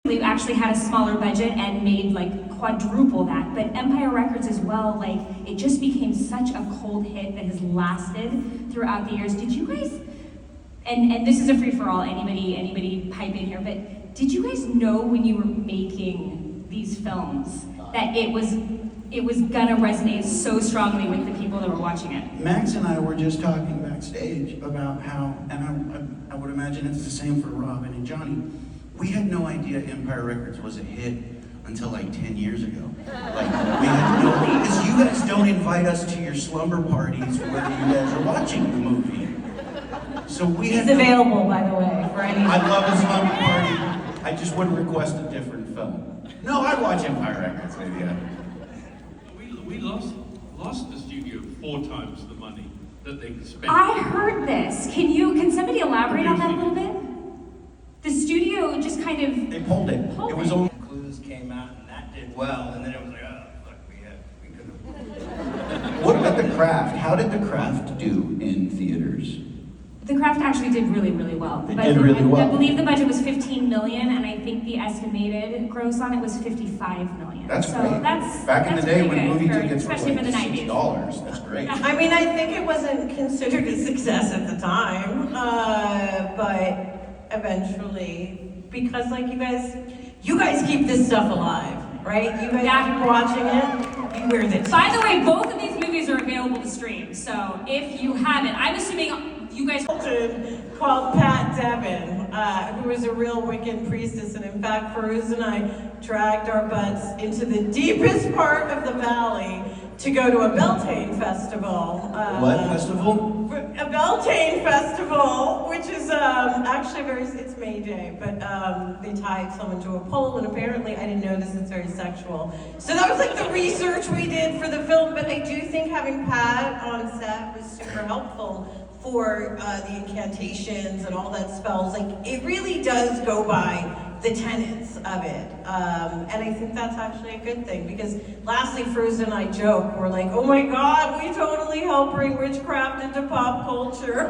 They actually had a smaller budget and made like quadruple that, but Empire Records as well, like it just became such a cold hit that has lasted throughout the years. Did you guys, and this is a free-for-all, anybody pipe in here, but did you guys know when you were making these films that it was gonna resonate so strongly with the people that were watching it? Max and I were just talking backstage about how, and I would imagine it's the same for Robin and Johnny. We had no idea Empire Records was a hit until like 10 years ago. Like, we had no idea, because you guys don't invite us to your slumber parties whether you guys are watching the movie. So we had available, by the way, for any. I love a slumber party. I just wouldn't request a different film. No, I'd watch Empire Records, maybe. We lost the studio 4 times the money that they spent. I heard this. Can somebody elaborate on that a little bit? The studio just kind of... They pulled it. It was only... Clues came out and that did well, and then it was like, oh, fuck, we couldn't. What about The Craft? How did The Craft do in theaters? The Craft actually did really, really well. It did really well. I believe the budget was $15 million, and I think the estimated gross on it was $55 million. That's so great. Back in the day when movie tickets were like $6, that's great. I mean, I think it wasn't considered a success at the time, but eventually, because like you guys keep this stuff alive, right? You guys keep watching it. You wear this. By the way, both of these movies are available to stream, so if you haven't, I'm assuming you guys... Called Pat Devin, who was a real Wiccan priestess, and in fact, Farouz and I dragged our butts into the deepest part of the valley to go to a Beltane festival. What festival? A Beltane festival, which is actually it's May Day, but they tied someone to a pole, and apparently, I didn't know this, it's very sexual. So that was like the research we did for the film, but I do think having Pat on set was super helpful for the incantations and all that spells. Like, it really does go by the tenets of it. And I think that's actually a good thing, because lastly, Farouz and I joke, we're like, oh my God, we totally help bring witchcraft into pop culture.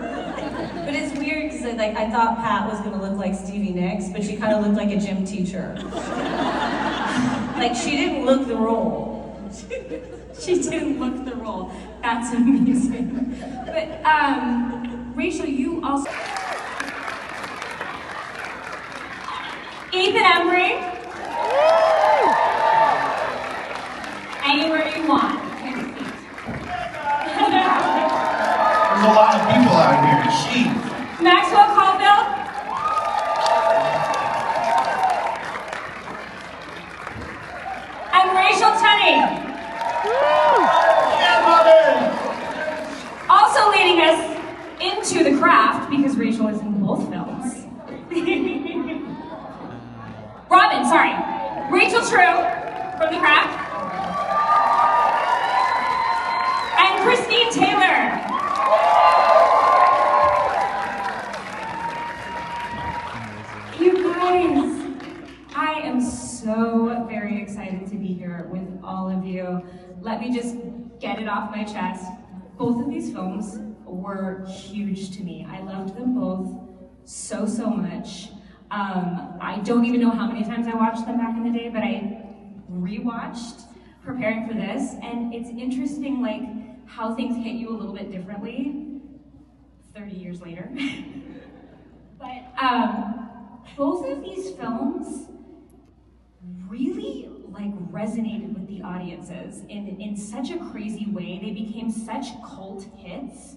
But it's weird, because like, I thought Pat was gonna look like Stevie Nicks, but she kind of looked like a gym teacher. Like, she didn't look the role. She didn't look the role. That's amazing. But Rachel, you also... Ethan Embry. Anywhere you want. There's a lot of people out here. She. Maxwell Caulfield. And Rachel Tenney. Also leading us into The Craft, because Rachel is in both films. Rachel True from The Craft. And Christine Taylor. You guys, I am so very excited to be here with all of you. Let me just get it off my chest. Both of these films were huge to me. I loved them both so much. I don't even know how many times I watched them back in the day, but I rewatched preparing for this, and it's interesting like how things hit you a little bit differently 30 years later. But both of these films really like resonated with the audiences in such a crazy way. They became such cult hits.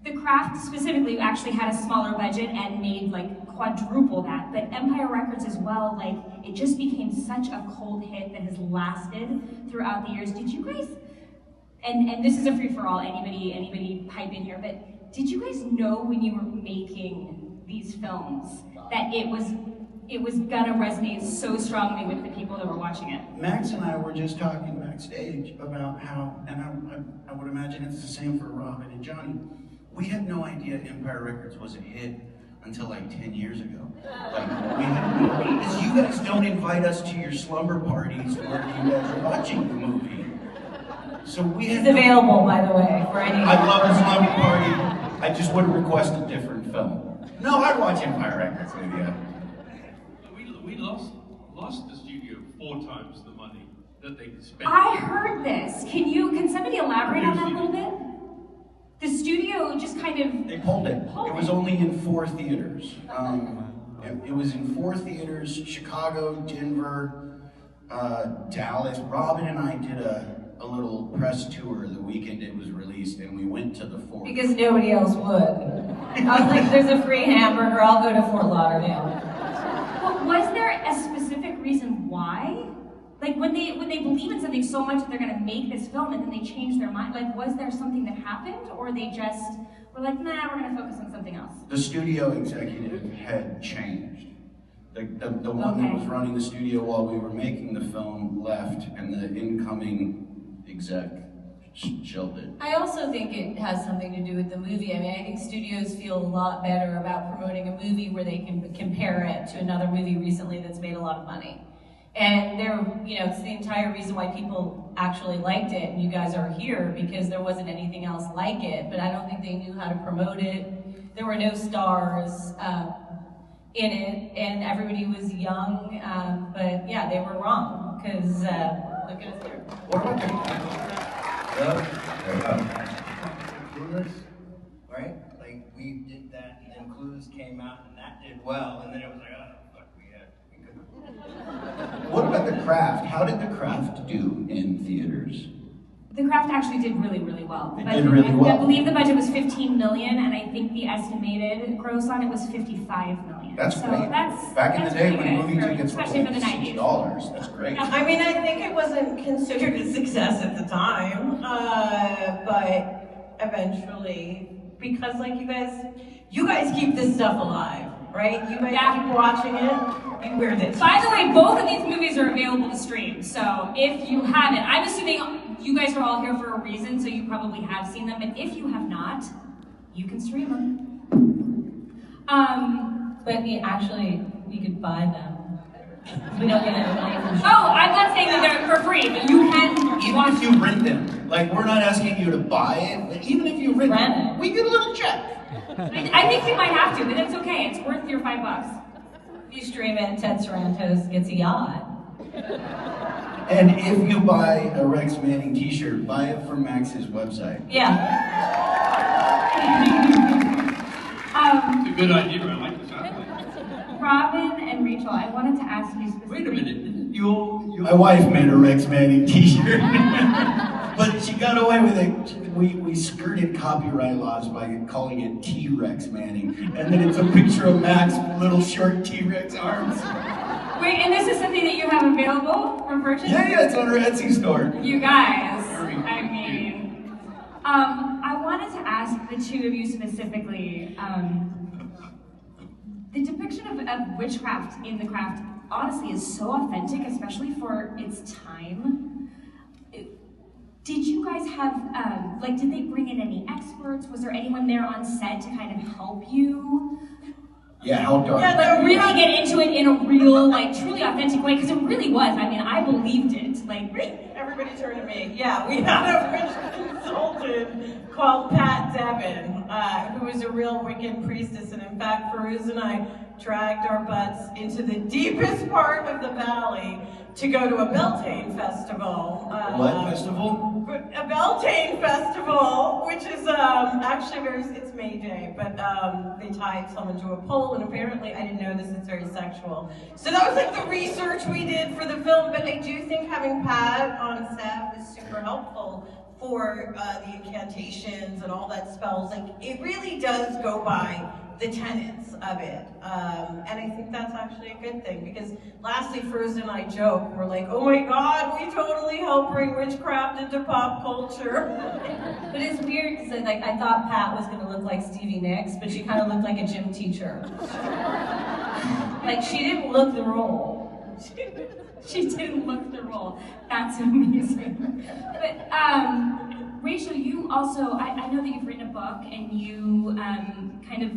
The Craft specifically actually had a smaller budget and made like quadruple that, but Empire Records as well, like it just became such a cold hit that has lasted throughout the years. Did you guys, and this is a free-for-all, anybody pipe in here, but did you guys know when you were making these films that it was gonna resonate so strongly with the people that were watching it? Max and I were just talking backstage about how, and I would imagine it's the same for Robin and Johnny. We had no idea Empire Records was a hit until like 10 years ago. Like, we had no idea, because you guys don't invite us to your slumber parties where you guys are watching the movie. So we had available, by the way, for any. I love a slumber party. I just wouldn't request a different film. No, I'd watch Empire Records, maybe. We lost lost the studio 4 times the money that they spent. I heard this. Can somebody elaborate on that a little bit? The studio just kind of... They pulled it. It was only in 4 theaters. It was in 4 theaters, Chicago, Denver, Dallas. Robin and I did a little press tour the weekend it was released, and we went to the 4th. Because nobody else would. I was like, there's a free hamburger, I'll go to Fort Lauderdale. Well, was there a specific reason why? Like when they believe in something so much that they're gonna make this film and then they change their mind, like was there something that happened, or they just were like, nah, we're gonna focus on something else? The studio executive had changed. The one that was running the studio while we were making the film left, and the incoming exec shelved it. I also think it has something to do with the movie. I mean, I think studios feel a lot better about promoting a movie where they can compare it to another movie recently that's made a lot of money. And it's the entire reason why people actually liked it, and you guys are here because there wasn't anything else like it, but I don't think they knew how to promote it. There were no stars in it, and everybody was young, but yeah, they were wrong, because look at us here. What about Clueless, right? Like we did that, and then Clueless came out, and that did well, and then it was like, oh, fuck, we couldn't. What about The Craft? How did The Craft do in theaters? The Craft actually did really, really well. It did really well. I believe the budget was $15 million, and I think the estimated gross on it was $55 million. That's so great. Back in the day when movie tickets were especially like for the 90s. $6, that's great. I mean, I think it wasn't considered a success at the time, but eventually, because like you guys keep this stuff alive, right? You guys keep watching it, you wear this. By the way, both of these movies are available to stream, so if you haven't, I'm assuming you guys are all here for a reason, so you probably have seen them, but if you have not, you can stream them. But you could buy them. We don't get any money from I'm not saying that they're for free, but you can Even watch if you rent them, like we're not asking you to buy it, but even if you rent them, we get a little check. I think you might have to, but it's okay. It's worth your $5. If you stream it, Ted Sarantos gets a yacht. And if you buy a Rex Manning t-shirt, buy it from Max's website. Yeah. It's a good idea, I like the sound of it. Robin and Rachel, I wanted to ask you specifically. Wait a minute, your My wife made a Rex Manning t-shirt, but she got away with it. We skirted copyright laws by calling it T-Rex Manning, and then it's a picture of Max with little short T-Rex arms. Wait, and this is something that you have available for purchase? Yeah, it's on our Etsy store. You guys, I mean, I wanted to ask the two of you specifically, the depiction of witchcraft in The Craft honestly is so authentic, especially for its time. Did you guys have, did they bring in any experts? Was there anyone there on set to kind of help you? Yeah, how dark. Yeah, really get into it in a real, truly authentic way, because it really was. I mean, I believed it. Everybody turn to me. Yeah, we had a witch consultant called Pat Devin, who was a real Wiccan priestess, and in fact, Farouz and I dragged our butts into the deepest part of the valley to go to a Beltane festival. What festival? A Beltane festival, which is actually it's May Day, but they tied someone to a pole, and apparently, I didn't know this, it's very sexual. So that was like the research we did for the film, but I do think having Pat on staff is super helpful for the incantations and all that spells. Like, it really does go by the tenets of it. And I think that's actually a good thing, because lastly, Farouz and I joke, we're like, oh my God, we totally help bring witchcraft into pop culture. But it's weird, because I thought Pat was going to look like Stevie Nicks, but she kind of looked like a gym teacher. She didn't look the role. She didn't look the role. That's amazing. But Rachel, you also, I know that you've written a book, and you kind of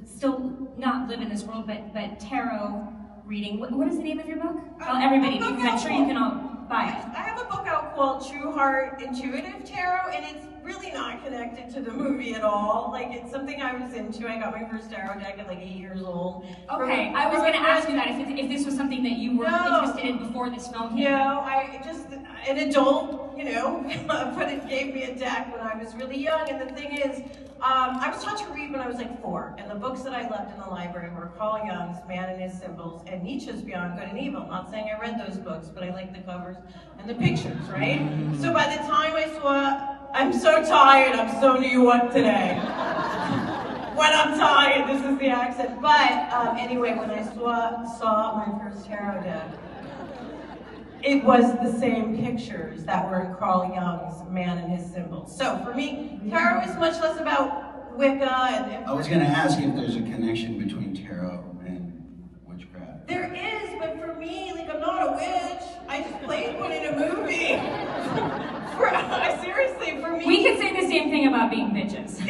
still not live in this world, but tarot reading. What is the name of your book? Tell everybody, because I'm sure you can all buy it. I have a book out called True Heart Intuitive Tarot, and it's really not connected to the movie at all. Like, it's something I was into. I got my first tarot deck at like 8 years old. Okay, I was going to ask you that if this was something that you were interested in before this film came out. No, I just, an adult, you know, but it gave me a deck when I was really young. And the thing is, I was taught to read when I was like 4, and the books that I loved in the library were Carl Jung's Man and His Symbols and Nietzsche's Beyond Good and Evil. Not saying I read those books, but I liked the covers and the pictures, right? So by the time I saw, I'm so tired, I'm so New York today. When I'm tired, this is the accent. But anyway, when I saw my first tarot deck, it was the same pictures that were in Carl Jung's Man and His Symbols. So for me, tarot is much less about Wicca and... I was going to ask if there's a connection between tarot and witchcraft. There is, but for me, like, I'm not a witch. I just played one in a movie. Seriously, for me... We could say the same thing about being bitches.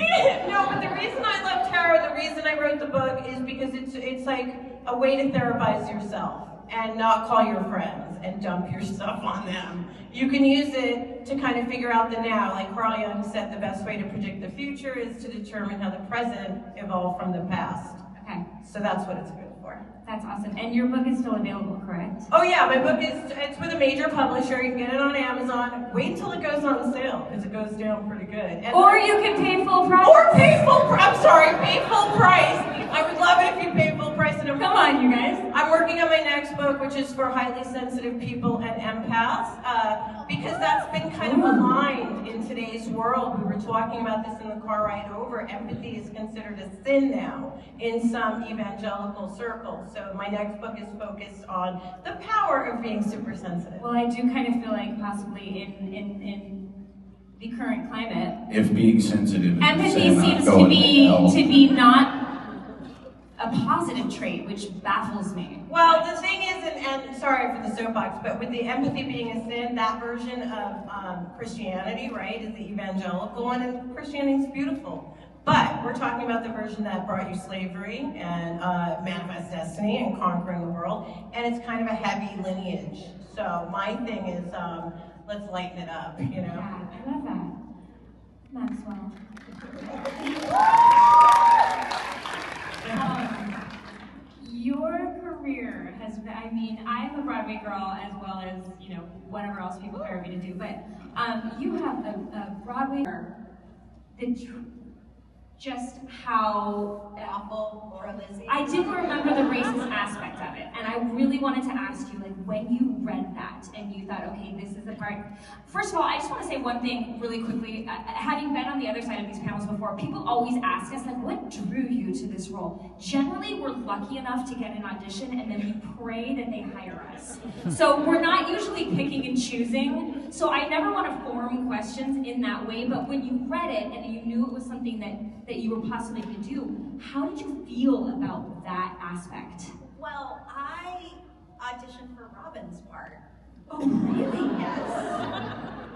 No, but the reason I love tarot, the reason I wrote the book is because it's like a way to therapize yourself and not call your friends and dump your stuff on them. You can use it to kind of figure out the now. Like Carl Jung said, the best way to predict the future is to determine how the present evolved from the past. Okay, So that's what it's good for. that's awesome. And your book is still available, correct? Oh yeah, my book it's with a major publisher. You can get it on Amazon. Wait until it goes on sale, because it goes down pretty good. And Or you can pay full price. Or pay full price. I'm sorry, pay full price. I would love it if you pay full price. And Come on, you guys. I'm working on my next book, which is for highly sensitive people and empaths, because that's been kind of maligned in today's world. We were talking about this in the car ride over. Empathy is considered a sin now in some evangelical circles. So my next book is focused on the power of being super sensitive. Well, I do kind of feel like possibly in the current climate, If being sensitive is empathy the same, seems I'm going to be not a positive trait, which baffles me. Well, the thing is, and sorry for the soapbox, but with the empathy being a sin, that version of Christianity, right, is the evangelical one, and Christianity is beautiful. But we're talking about the version that brought you slavery and manifest destiny and conquering the world, and it's kind of a heavy lineage. So my thing is, let's lighten it up, you know? Yeah, I love that. Maxwell. Your career has been, I mean, I'm a Broadway girl as well as, you know, whatever else people hire me to do, but you have a Broadway that just how awful or Lizzie. I didn't remember the racist aspect of it, and I really wanted to ask you, like, when you read that and you thought, okay, this is the part. First of all, I just want to say one thing really quickly. Having been on the other side of these panels before, people always ask us, like, what drew you to this role? Generally, we're lucky enough to get an audition, and then we pray that they hire us. So we're not usually picking and choosing. So I never want to form questions in that way, but when you read it and you knew it was something that you were possibly going to do, how did you feel about that aspect? Well, I auditioned for Robin's part. Oh, really? Yes.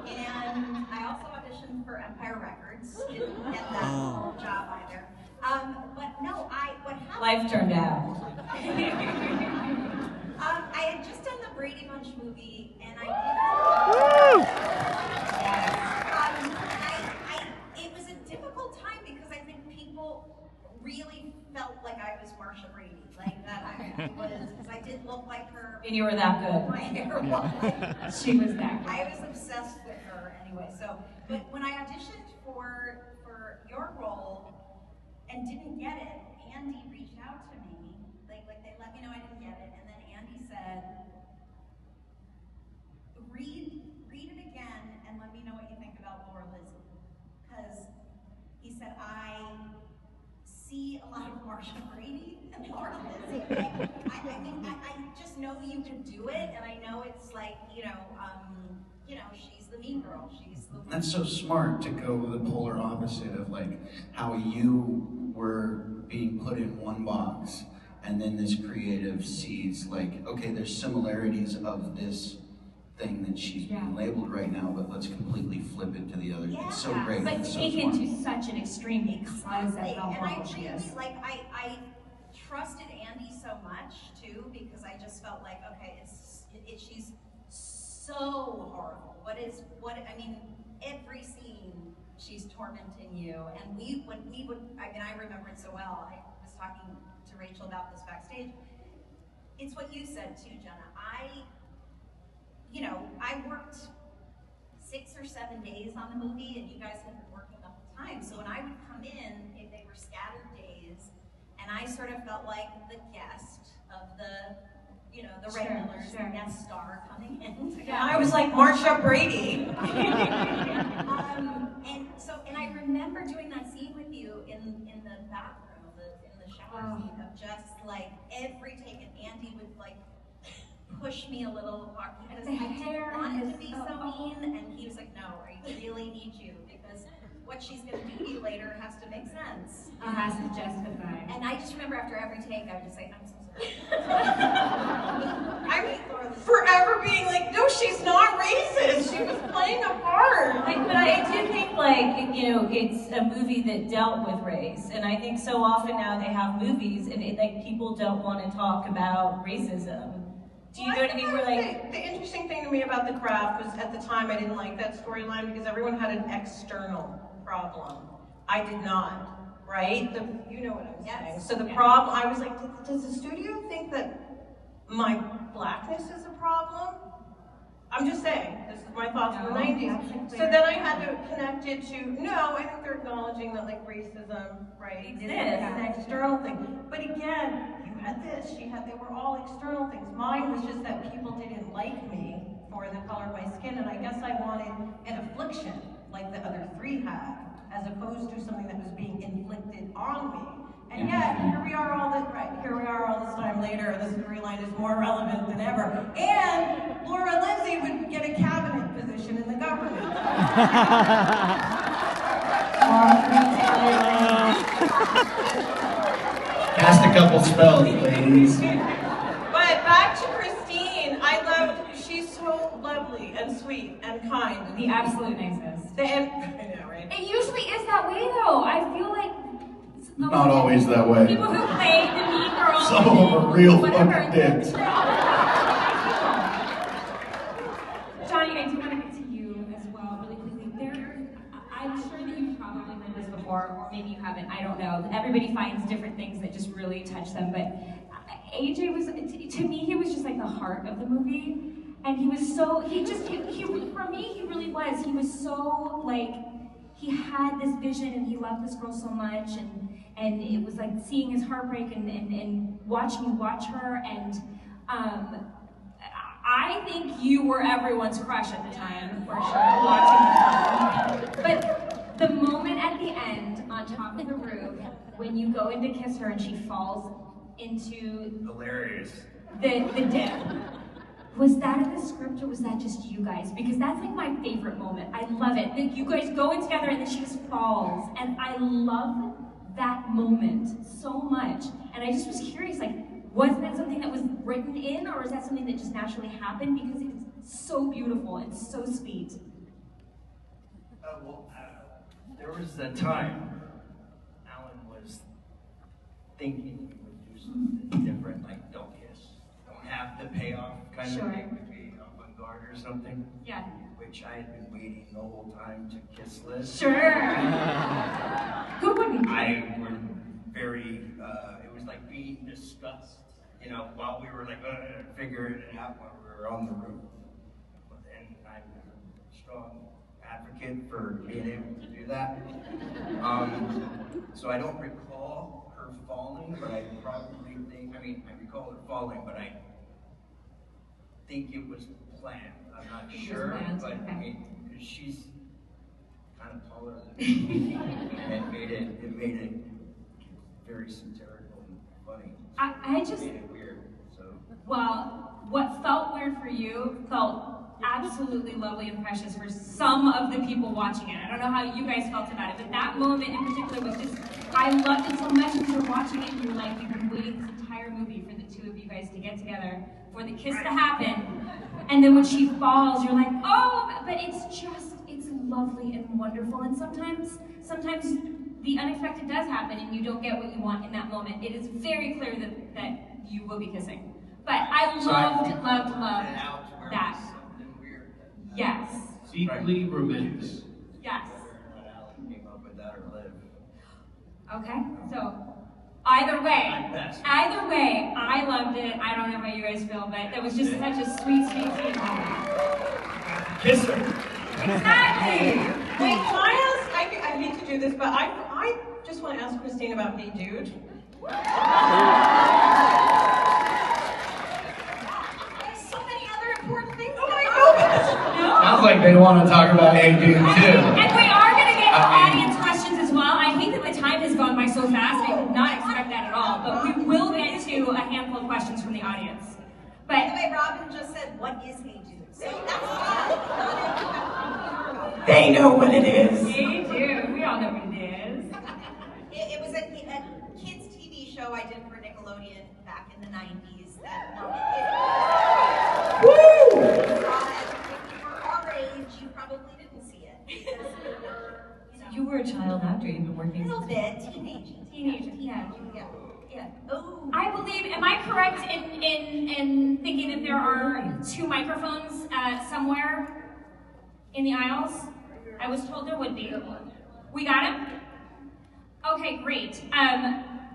And I also auditioned for Empire Records. Didn't get that job either. But no, what happened? Life turned out. I had just done the Brady Bunch movie, and I did. It was a difficult time because I think people really felt like I was Marsha Brady, like that I was, because I did look like her. And you were that good. My hair was. She was that good. I was obsessed with her anyway. So, but when I auditioned for your role and didn't get it, Andy reached out to me. Like they let me know I didn't get it, and then Andy said, read it again and let me know what you think about Laura Lizzie. Because he said, I see a lot of Marsha Brady and Laura Lizzie. I just know you can do it, and I know it's like, she's the mean girl. She's the one. That's so smart to go the polar opposite of like how you were being put in one box, and then this creative sees like, okay, there's similarities of this thing that she's being labeled right now, but let's completely flip it to the other. Yeah. It's so great. But It's so taken smart. to such an extreme because of how horrible she is. I trusted Andy so much too, because I just felt like, okay, she's so horrible. Every scene she's tormenting you. And I remember it so well. I was talking to Rachel about this backstage. It's what you said too, Jenna. I worked 6 or 7 days on the movie, and you guys had been working the whole time. So when I would come in, they were scattered days, and I sort of felt like the guest of the regulars, the guest star coming in. Yeah, I was like Marsha Brady. And I remember doing that scene with you in the bathroom, in the shower scene, of just like every take, and Andy would like push me a little because I didn't want it to be so mean, and he was like, no, I really need you, because what she's going to do to you later has to make sense. It has to justify. And I just remember after every take, I would just say, I'm so sorry. I'm forever being like, no, she's not racist. She was playing a part. But I do think, it's a movie that dealt with race, and I think so often now they have movies, and people don't want to talk about racism. Do you know what I mean? The interesting thing to me about The Craft was, at the time, I didn't like that storyline because everyone had an external problem. I did not, right? You know what I'm saying. So the problem, I was like, does the studio think that my blackness is a problem? I'm just saying, this is my thoughts in the 90s. So then I had to connect it to, I think they're acknowledging that racism, right, is an external thing. But again, you had this, they were all external things. Mine was just that people didn't like me for the color of my skin, and I guess I wanted an affliction like the other three had, as opposed to something that was being inflicted on me. And yet, here we are all this time later, and the storyline is more relevant than ever. And Laura Lindsay would get a cabinet position in the government. Cast a couple spells, ladies. But back to Christine, she's so lovely and sweet and kind. The absolute nicest. I know, right? It usually is that way, though. I feel like Not always that way. people who play the mean girl. Some of them are real fucking dicks. Johnny, I do want to get to you as well, really quickly. I'm sure that you've probably heard this before, or maybe you haven't. I don't know. Everybody finds different things that just really touch them, but AJ was, to me, he was just like the heart of the movie. And he was so, for me, he really was. He was so, like, he had this vision, and he loved this girl so much, and it was like seeing his heartbreak and watching you watch her, and I think you were everyone's crush at the time, for sure, watching her. But the moment at the end, on top of the roof, when you go in to kiss her and she falls into Hilarious. the dip. Was that in the script, or was that just you guys? Because that's like my favorite moment. I love it. That you guys go in together and then she just falls. And I love that moment so much. And I just was curious, like, was that something that was written in, or is that something that just naturally happened? Because it's so beautiful and so sweet. There was a time Alan was thinking he would do something different, like don't kiss, don't have the payoff kind of thing to be avant-garde or something. Yeah. Which I had been waiting the whole time to kiss Liz. Sure. Who wouldn't? I was very, it was like being discussed, while we were like figuring it out while we were on the roof. And I'm a strong advocate for being able to do that. So I don't recall her falling, but I probably think, I recall her falling, but I think it was planned. I'm not sure, but because she's kind of taller than me, and it made it very satirical and funny. I just made it weird. So. Well, what felt weird for you felt absolutely lovely and precious for some of the people watching it. I don't know how you guys felt about it, but that moment in particular was just, I loved it so much because you're watching it and you're like, you've been waiting this entire movie for the two of you guys to get together, for the kiss to happen, and then when she falls, you're like, oh, but it's lovely and wonderful, and sometimes the unexpected does happen and you don't get what you want in that moment. It is very clear that you will be kissing. But I loved that. Yes. Deeply romantic. Yes. Okay, so either way, I loved it. I don't know how you guys feel, but that was just such a sweet, sweet, sweet moment. Kiss her. Exactly. Wait, can I ask? I hate to do this, but I just want to ask Christine about Hey Dude. So many other important things. Oh my gosh! Sounds like they want to talk about Hey Dude too. And we are going to get to audience questions as well. I hate that the time has gone by so fast. I did not expect that at all. But we will get to a handful of questions from the audience. By the But way, Robin just said, "What is Hey Dude?" So that's fine. They know what it is. they do. We all know what it is. It was a kids' TV show I did for Nickelodeon back in the 90s. That Woo! if you were our age, you probably didn't see it. Because we were, You were a child after you've been working. a little bit teenage. Yeah. Yeah. Oh. I believe, am I correct in thinking that there are 2 microphones somewhere in the aisles? I was told there would be. We got them? Okay, great.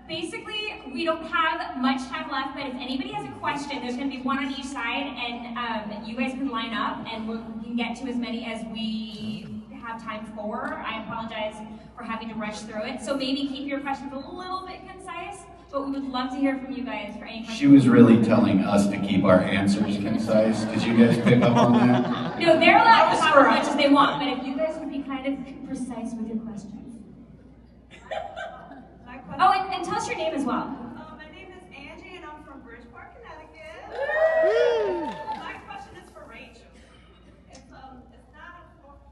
Basically, we don't have much time left, but if anybody has a question, there's going to be one on each side, and you guys can line up, and we can get to as many as we have time for. I apologize for having to rush through it, so maybe keep your questions a little bit concise, but we would love to hear from you guys for any questions. She was really telling us to keep our answers concise. Did you guys pick up on that? No, they're allowed to talk as much as they want, but if you guys would be kind of precise with your questions. Oh, and tell us your name as well. My name is Angie, and I'm from Bridgeport, Connecticut. My question is for Rachel. It's not a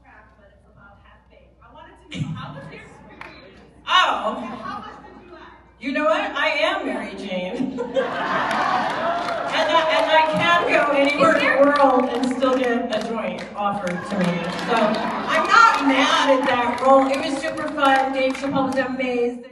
craft, but it's about half baked. I wanted to know, how was your experience? Oh. And how much did you like? You know what? I am Mary Jane. and I can go anywhere in the world and still get a joint offered to me. So I'm not mad at that role. It was super fun. Dave Chappelle was amazing.